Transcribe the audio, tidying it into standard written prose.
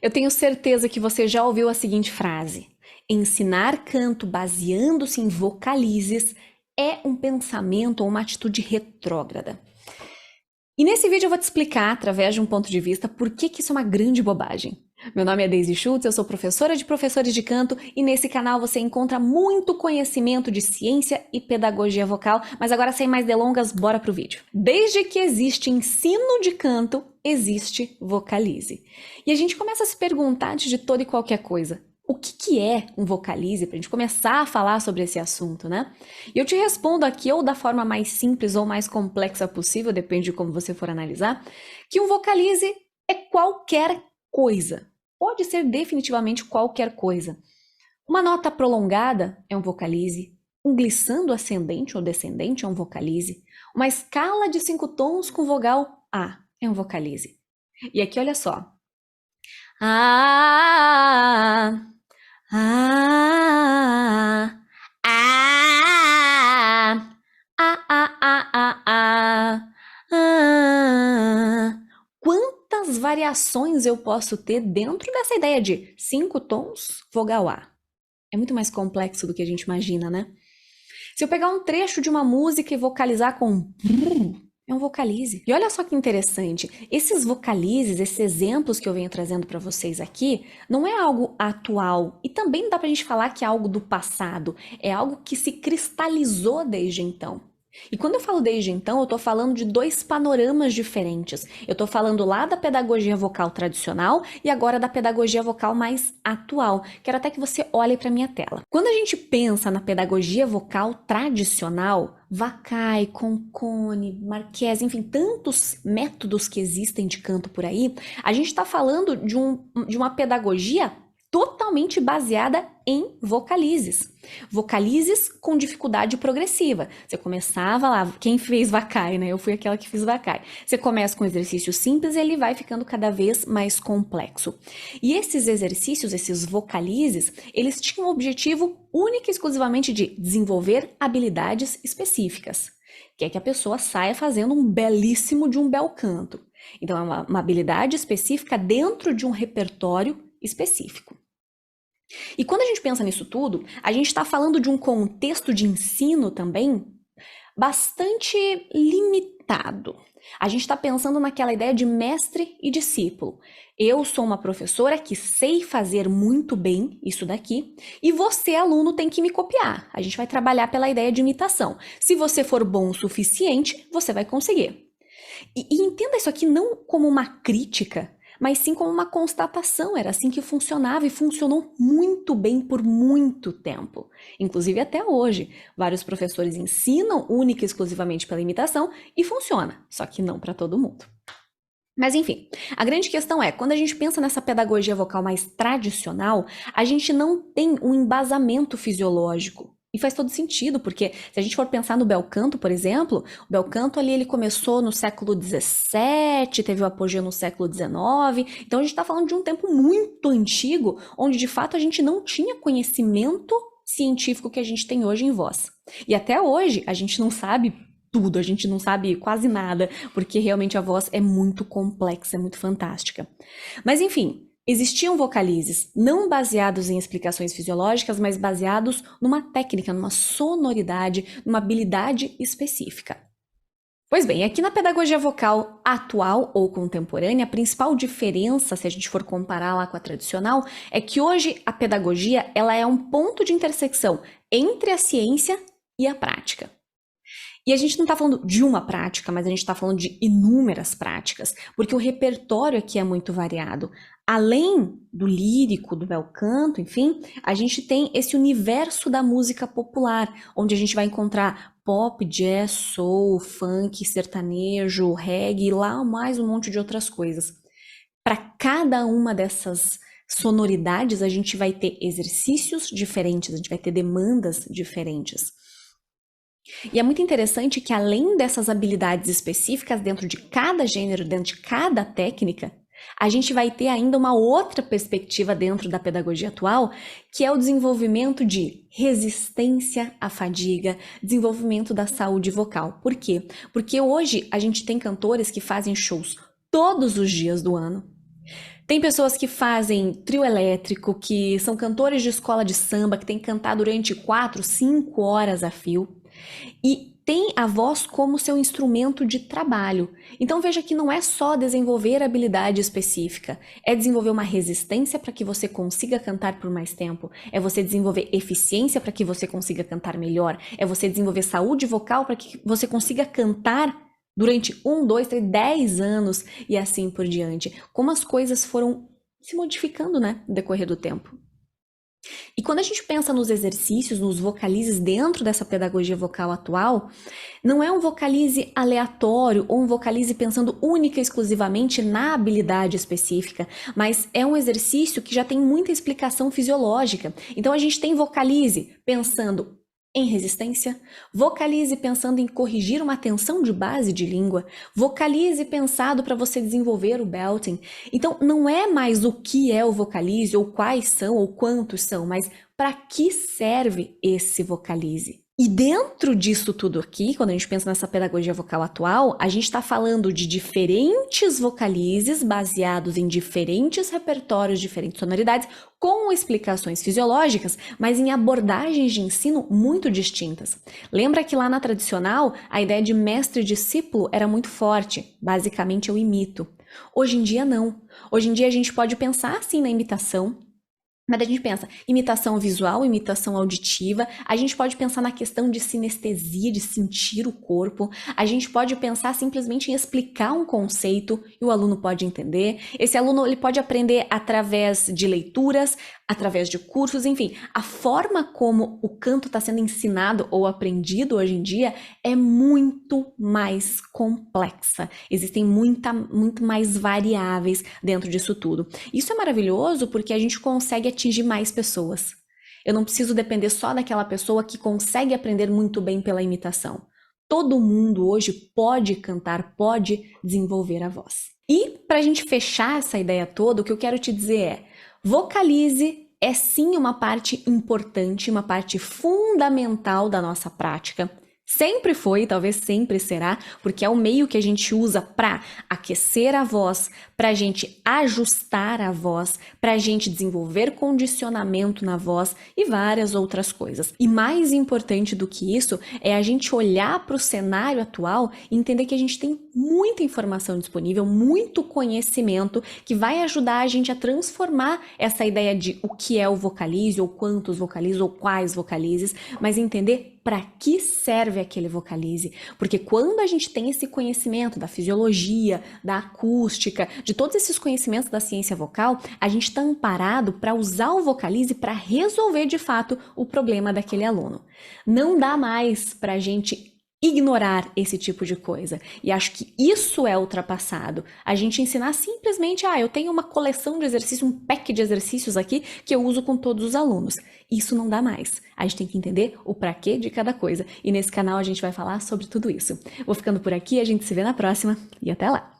Eu tenho certeza que você já ouviu a seguinte frase: ensinar canto baseando-se em vocalizes é um pensamento ou uma atitude retrógrada. E nesse vídeo eu vou te explicar, através de um ponto de vista, por que isso é uma grande bobagem. Meu nome é Daisy Schultz, eu sou professora de professores de canto e nesse canal você encontra muito conhecimento de ciência e pedagogia vocal, mas agora sem mais delongas, bora pro vídeo. Desde que existe ensino de canto, existe vocalize. E a gente começa a se perguntar antes de toda e qualquer coisa, o que é um vocalize, pra gente começar a falar sobre esse assunto, né? E eu te respondo aqui ou da forma mais simples ou mais complexa possível, depende de como você for analisar, que um vocalize é qualquer coisa. Pode ser definitivamente qualquer coisa. Uma nota prolongada é um vocalize, um glissando ascendente ou descendente é um vocalize, uma escala de 5 tons com vogal A é um vocalize. E aqui olha só. Ah, ah, ah, ah. Quantas variações eu posso ter dentro dessa ideia de 5 tons, vogal A? É muito mais complexo do que a gente imagina, né? Se eu pegar um trecho de uma música e vocalizar com é um vocalize. E olha só que interessante, esses vocalizes, esses exemplos que eu venho trazendo para vocês aqui, não é algo atual e também não dá pra gente falar que é algo do passado, é algo que se cristalizou desde então. E quando eu falo desde então, eu tô falando de dois panoramas diferentes. Eu tô falando lá da pedagogia vocal tradicional e agora da pedagogia vocal mais atual. Quero até que você olhe para minha tela. Quando a gente pensa na pedagogia vocal tradicional, Vacai, Concone, Marquese, enfim, tantos métodos que existem de canto por aí, a gente está falando de uma pedagogia totalmente baseada em vocalizes. Vocalizes com dificuldade progressiva. Você começava lá, quem fez Vacai, né? Eu fui aquela que fiz Vacai. Você começa com um exercício simples e ele vai ficando cada vez mais complexo. E esses exercícios, esses vocalizes, eles tinham o objetivo único e exclusivamente de desenvolver habilidades específicas. Que é que a pessoa saia fazendo um belíssimo de um bel canto. Então, é uma habilidade específica dentro de um repertório específico. E quando a gente pensa nisso tudo, a gente está falando de um contexto de ensino também bastante limitado. A gente está pensando naquela ideia de mestre e discípulo. Eu sou uma professora que sei fazer muito bem isso daqui, e você, aluno, tem que me copiar. A gente vai trabalhar pela ideia de imitação. Se você for bom o suficiente, você vai conseguir. E entenda isso aqui não como uma crítica, mas sim como uma constatação. Era assim que funcionava e funcionou muito bem por muito tempo. Inclusive até hoje. Vários professores ensinam única e exclusivamente pela imitação e funciona, só que não para todo mundo. Mas enfim, a grande questão é, quando a gente pensa nessa pedagogia vocal mais tradicional, a gente não tem um embasamento fisiológico. E faz todo sentido, porque se a gente for pensar no bel canto, por exemplo, o bel canto ali ele começou no século XVII, teve o apogeu no século XIX, então a gente está falando de um tempo muito antigo, onde de fato a gente não tinha conhecimento científico que a gente tem hoje em voz. E até hoje a gente não sabe tudo, a gente não sabe quase nada, porque realmente a voz é muito complexa, é muito fantástica. Mas enfim, existiam vocalizes não baseados em explicações fisiológicas, mas baseados numa técnica, numa sonoridade, numa habilidade específica. Pois bem, aqui na pedagogia vocal atual ou contemporânea, a principal diferença, se a gente for comparar lá com a tradicional, é que hoje a pedagogia ela é um ponto de intersecção entre a ciência e a prática. E a gente não está falando de uma prática, mas a gente está falando de inúmeras práticas, porque o repertório aqui é muito variado. Além do lírico, do bel canto, enfim, a gente tem esse universo da música popular, onde a gente vai encontrar pop, jazz, soul, funk, sertanejo, reggae e lá mais um monte de outras coisas. Para cada uma dessas sonoridades, a gente vai ter exercícios diferentes, a gente vai ter demandas diferentes. E é muito interessante que além dessas habilidades específicas dentro de cada gênero, dentro de cada técnica, a gente vai ter ainda uma outra perspectiva dentro da pedagogia atual, que é o desenvolvimento de resistência à fadiga, desenvolvimento da saúde vocal. Por quê? Porque hoje a gente tem cantores que fazem shows todos os dias do ano, Tem pessoas que fazem trio elétrico, que são cantores de escola de samba, que têm que cantar durante 4, 5 horas a fio. E tem a voz como seu instrumento de trabalho. Então veja que não é só desenvolver habilidade específica, é desenvolver uma resistência para que você consiga cantar por mais tempo, é você desenvolver eficiência para que você consiga cantar melhor, é você desenvolver saúde vocal para que você consiga cantar durante 1, 2, 3, 10 anos e assim por diante. Como as coisas foram se modificando, né, no decorrer do tempo. E quando a gente pensa nos exercícios, nos vocalizes dentro dessa pedagogia vocal atual, não é um vocalize aleatório ou um vocalize pensando única e exclusivamente na habilidade específica, mas é um exercício que já tem muita explicação fisiológica. Então a gente tem vocalize pensando em resistência, vocalize pensando em corrigir uma tensão de base de língua, vocalize pensado para você desenvolver o belting. Então, não é mais o que é o vocalize, ou quais são, ou quantos são, mas para que serve esse vocalize. E dentro disso tudo aqui, quando a gente pensa nessa pedagogia vocal atual, a gente está falando de diferentes vocalizes baseados em diferentes repertórios, diferentes sonoridades, com explicações fisiológicas, mas em abordagens de ensino muito distintas. Lembra que lá na tradicional, a ideia de mestre e discípulo era muito forte. Basicamente, eu imito. Hoje em dia, não. Hoje em dia, a gente pode pensar assim na imitação, mas a gente pensa imitação visual, imitação auditiva, a gente pode pensar na questão de sinestesia, de sentir o corpo, a gente pode pensar simplesmente em explicar um conceito e o aluno pode entender. Esse aluno ele pode aprender através de leituras, através de cursos, enfim, a forma como o canto está sendo ensinado ou aprendido hoje em dia é muito mais complexa. Existem muito mais variáveis dentro disso tudo. Isso é maravilhoso porque a gente consegue atingir mais pessoas. Eu não preciso depender só daquela pessoa que consegue aprender muito bem pela imitação. Todo mundo hoje pode cantar, pode desenvolver a voz. E para a gente fechar essa ideia toda, o que eu quero te dizer é: vocalize é sim uma parte importante, uma parte fundamental da nossa prática. Sempre foi, talvez sempre será, porque é o meio que a gente usa para aquecer a voz, para a gente ajustar a voz, para a gente desenvolver condicionamento na voz e várias outras coisas. E mais importante do que isso é a gente olhar para o cenário atual e entender que a gente tem muita informação disponível, muito conhecimento que vai ajudar a gente a transformar essa ideia de o que é o vocalize, ou quantos vocalizes, ou quais vocalizes, mas entender para que serve aquele vocalize. Porque quando a gente tem esse conhecimento da fisiologia, da acústica, de todos esses conhecimentos da ciência vocal, a gente está amparado para usar o vocalize para resolver de fato o problema daquele aluno. Não dá mais para a gente ignorar esse tipo de coisa. E acho que isso é ultrapassado. A gente ensinar simplesmente, eu tenho uma coleção de exercícios, um pack de exercícios aqui que eu uso com todos os alunos. Isso não dá mais. A gente tem que entender o pra quê de cada coisa. E nesse canal a gente vai falar sobre tudo isso. Vou ficando por aqui, a gente se vê na próxima e até lá!